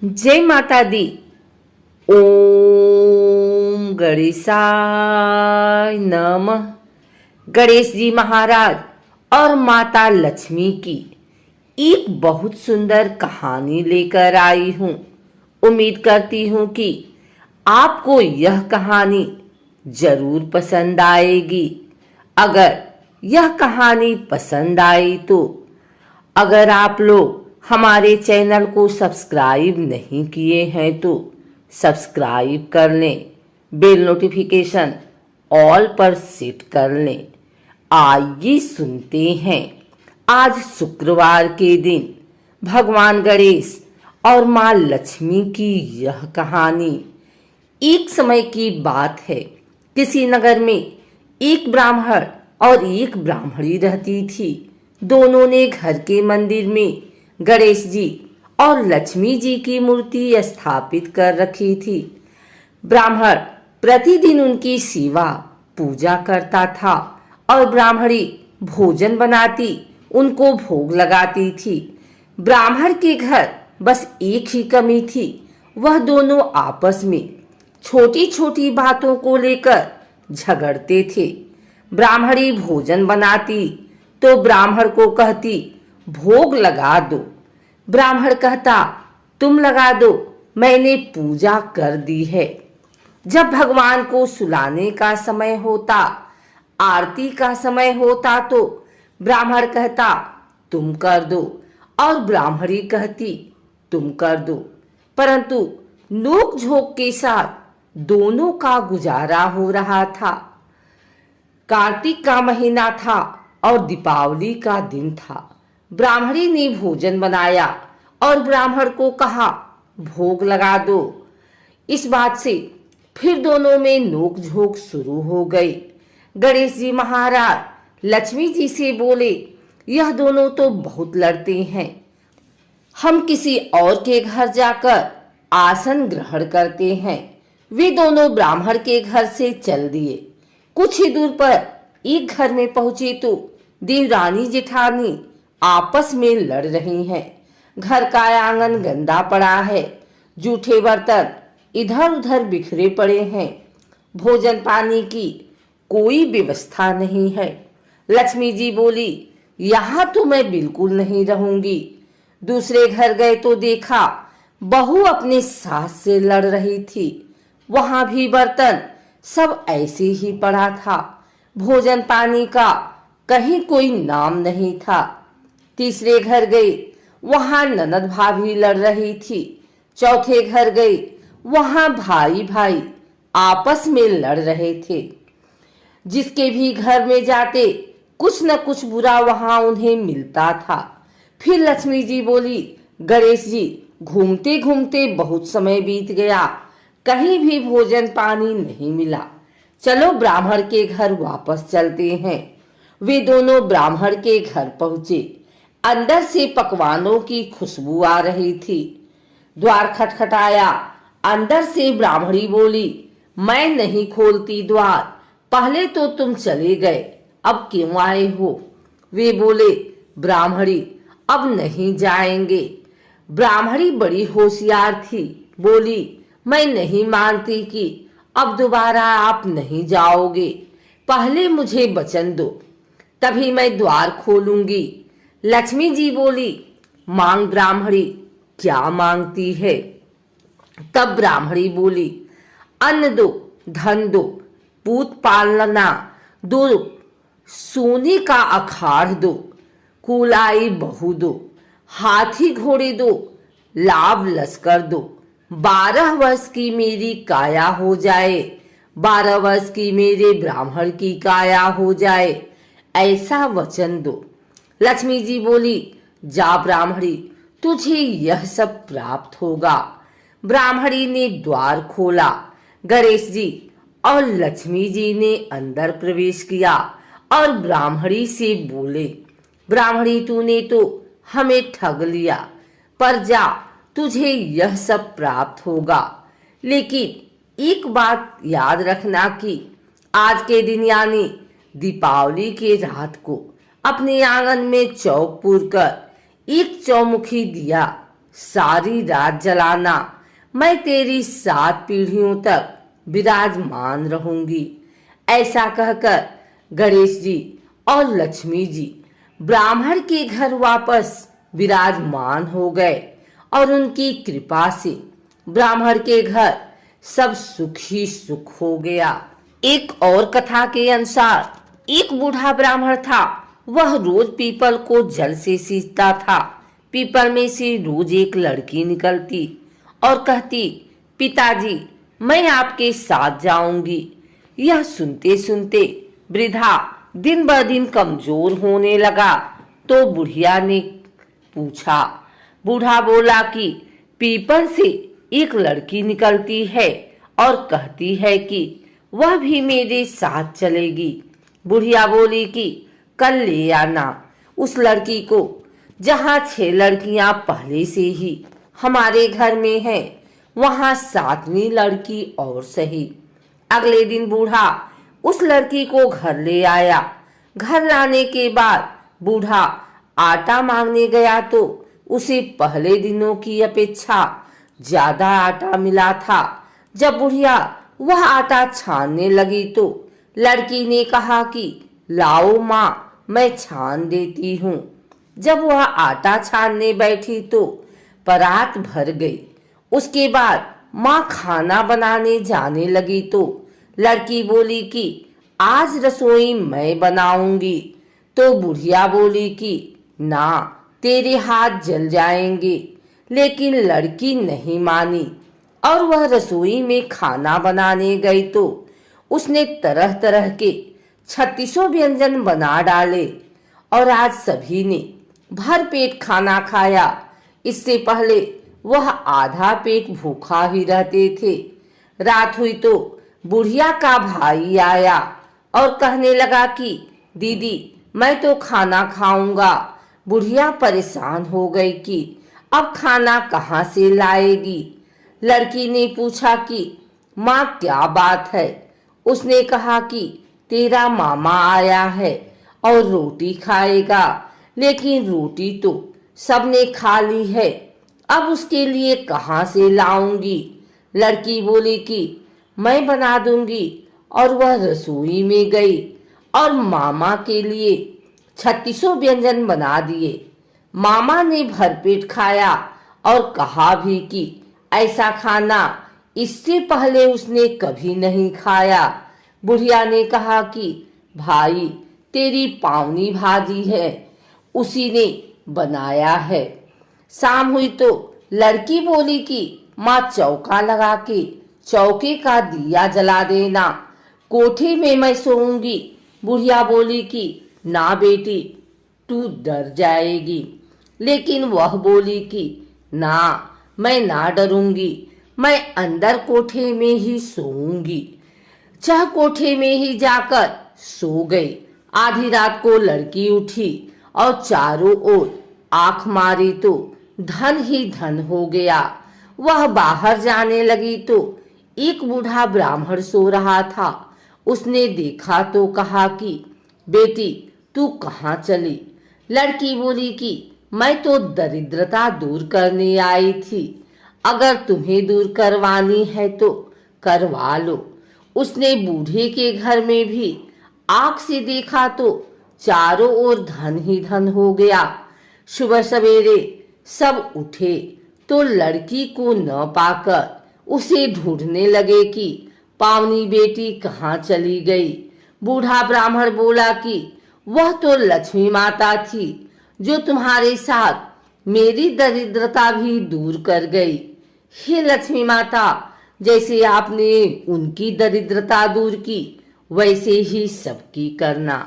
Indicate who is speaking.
Speaker 1: जय माता दी। ओम गणेशाय नमः। गणेश जी महाराज और माता लक्ष्मी की एक बहुत सुंदर कहानी लेकर आई हूँ। उम्मीद करती हूँ कि आपको यह कहानी जरूर पसंद आएगी। अगर यह कहानी पसंद आई तो अगर आप लोग हमारे चैनल को सब्सक्राइब नहीं किए हैं तो सब्सक्राइब कर लें, बेल नोटिफिकेशन ऑल पर सेट कर लें। आइए सुनते हैं आज शुक्रवार के दिन भगवान गणेश और माँ लक्ष्मी की यह कहानी। एक समय की बात है, किसी नगर में एक ब्राह्मण और एक ब्राह्मणी रहती थी। दोनों ने घर के मंदिर में गणेश जी और लक्ष्मी जी की मूर्ति स्थापित कर रखी थी। ब्राह्मण प्रतिदिन उनकी सेवा पूजा करता था और ब्राह्मणी भोजन बनाती, उनको भोग लगाती थी। ब्राह्मण के घर बस एक ही कमी थी, वह दोनों आपस में छोटी छोटी बातों को लेकर झगड़ते थे। ब्राह्मणी भोजन बनाती तो ब्राह्मण को कहती भोग लगा दो। ब्राह्मण कहता तुम लगा दो, मैंने पूजा कर दी है। जब भगवान को सुलाने का समय होता, आरती का समय होता तो ब्राह्मण कहता तुम कर दो और ब्राह्मणी कहती तुम कर दो। परंतु नोक झोंक के साथ दोनों का गुजारा हो रहा था। कार्तिक का महीना था और दीपावली का दिन था। ब्राह्मणी ने भोजन बनाया और ब्राह्मण को कहा भोग लगा दो। इस बात से फिर दोनों में नोक झोंक शुरू हो गई। गणेश जी महाराज लक्ष्मी जी से बोले यह दोनों तो बहुत लड़ते हैं, हम किसी और के घर जाकर आसन ग्रहण करते हैं। वे दोनों ब्राह्मण के घर से चल दिए। कुछ ही दूर पर एक घर में पहुंचे तो देवरानी जेठानी आपस में लड़ रही हैं। घर का आंगन गंदा पड़ा है, जूठे बर्तन इधर उधर बिखरे पड़े हैं, भोजन पानी की कोई व्यवस्था नहीं है। लक्ष्मी जी बोली यहाँ तो मैं बिल्कुल नहीं रहूंगी। दूसरे घर गए तो देखा बहू अपने सास से लड़ रही थी, वहां भी बर्तन सब ऐसे ही पड़ा था, भोजन पानी का कहीं कोई नाम नहीं था। तीसरे घर गई, वहां ननद भाभी लड़ रही थी। चौथे घर गई, वहां भाई भाई आपस में लड़ रहे थे। जिसके भी घर में जाते कुछ न कुछ बुरा वहां उन्हें मिलता था। फिर लक्ष्मी जी बोली गणेश जी घूमते घूमते बहुत समय बीत गया, कहीं भी भोजन पानी नहीं मिला, चलो ब्राह्मण के घर वापस चलते हैं। वे दोनों ब्राह्मण के घर पहुंचे। अंदर से पकवानों की खुशबू आ रही थी। द्वार खटखटाया। अंदर से ब्राह्मणी बोली मैं नहीं खोलती द्वार, पहले तो तुम चले गए, अब क्यों आए हो? वे बोले ब्राह्मणी अब नहीं जाएंगे। ब्राह्मणी बड़ी होशियार थी, बोली मैं नहीं मानती कि अब दोबारा आप नहीं जाओगे, पहले मुझे वचन दो तभी मैं द्वार खोलूंगी। लक्ष्मी जी बोली मांग ब्राह्मणी, क्या मांगती है? तब ब्राह्मणी बोली अन्न दो, धन दो, पूत पालना दो, सोने का अखाड़ दो, कुलाई बहू दो, हाथी घोड़े दो, लाभ लश्कर दो, 12 वर्ष की मेरी काया हो जाए, 12 वर्ष की मेरे ब्राह्मण की काया हो जाए, ऐसा वचन दो। लक्ष्मी जी बोली जा ब्राह्मणी, तुझे यह सब प्राप्त होगा। ब्राह्मणी ने द्वार खोला। गणेश जी और लक्ष्मी जी ने अंदर प्रवेश किया और ब्राह्मणी से बोले ब्राह्मणी तूने तो हमें ठग लिया, पर जा तुझे यह सब प्राप्त होगा। लेकिन एक बात याद रखना कि आज के दिन यानी दीपावली के रात को अपने आंगन में चौक पूर कर एक चौमुखी दिया सारी रात जलाना, मैं तेरी 7 पीढ़ियों तक विराजमान रहूंगी। ऐसा कहकर गणेश जी और लक्ष्मी जी ब्राह्मण के घर वापस विराजमान हो गए और उनकी कृपा से ब्राह्मण के घर सब सुख ही सुख हो गया। एक और कथा के अनुसार एक बूढ़ा ब्राह्मण था। वह रोज पीपल को जल से सींचता था। पीपल में से रोज एक लड़की निकलती और कहती, पिताजी मैं आपके साथ जाऊंगी। यह सुनते सुनते वृद्धा दिन ब दिन कमजोर होने लगा। तो बुढ़िया ने पूछा। बूढ़ा बोला कि पीपल से एक लड़की निकलती है और कहती है कि वह भी मेरे साथ चलेगी। बुढ़िया बोली कि कल ले आना उस लड़की को, जहाँ 6 लड़कियां पहले से ही हमारे घर में हैं, वहां 7वीं लड़की और सही। अगले दिन बूढ़ा उस लड़की को घर ले आया। घर लाने के बाद बूढ़ा आटा मांगने गया तो उसे पहले दिनों की अपेक्षा ज्यादा आटा मिला था। जब बुढ़िया वह आटा छानने लगी तो लड़की ने कहा कि लाओ माँ, मैं छान देती हूँ। जब वह आटा छानने बैठी तो परात भर गई। उसके बाद माँ खाना बनाने जाने लगी तो लड़की बोली कि आज रसोई मैं बनाऊंगी। तो बुढ़िया बोली कि ना, तेरे हाथ जल जाएंगे। लेकिन लड़की नहीं मानी और वह रसोई में खाना बनाने गई तो उसने तरह तरह के 36 व्यंजन बना डाले और आज सभी ने भर पेट खाना खाया। इससे पहले वह आधा पेट भूखा ही रहते थे। रात हुई तो बुढ़िया का भाई आया और कहने लगा कि दीदी मैं तो खाना खाऊंगा। बुढ़िया परेशान हो गई कि अब खाना कहाँ से लाएगी। लड़की ने पूछा कि माँ क्या बात है। उसने कहा कि तेरा मामा आया है और रोटी खाएगा, लेकिन रोटी तो सबने खा ली है, अब उसके लिए कहाँ से लाऊंगी। लड़की बोली कि मैं बना दूंगी और वह रसोई में गई और मामा के लिए 36 व्यंजन बना दिए। मामा ने भरपेट खाया और कहा भी कि ऐसा खाना इससे पहले उसने कभी नहीं खाया। बुढ़िया ने कहा कि भाई तेरी पावनी भाजी है, उसी ने बनाया है। शाम हुई तो लड़की बोली कि माँ चौका लगा के चौके का दिया जला देना, कोठे में मैं सोऊंगी। बुढ़िया बोली कि ना बेटी, तू डर जाएगी। लेकिन वह बोली कि ना, मैं ना डरूंगी, मैं अंदर कोठे में ही सोऊंगी। चाह कोठे में ही जाकर सो गई। आधी रात को लड़की उठी और चारों ओर आंख मारी तो धन ही धन हो गया। वह बाहर जाने लगी तो एक बूढ़ा ब्राह्मण सो रहा था। उसने देखा तो कहा कि बेटी तू कहाँ चली। लड़की बोली कि मैं तो दरिद्रता दूर करने आई थी, अगर तुम्हें दूर करवानी है तो करवा लो। उसने बूढ़े के घर में भी आंख से देखा तो चारों ओर धन ही धन हो गया। सुबह सवेरे सब उठे तो लड़की को न पाकर उसे ढूंढने लगे कि पावनी बेटी कहाँ चली गई। बूढ़ा ब्राह्मण बोला कि वह तो लक्ष्मी माता थी जो तुम्हारे साथ मेरी दरिद्रता भी दूर कर गई। हे लक्ष्मी माता, जैसे आपने उनकी दरिद्रता दूर की वैसे ही सबकी करना।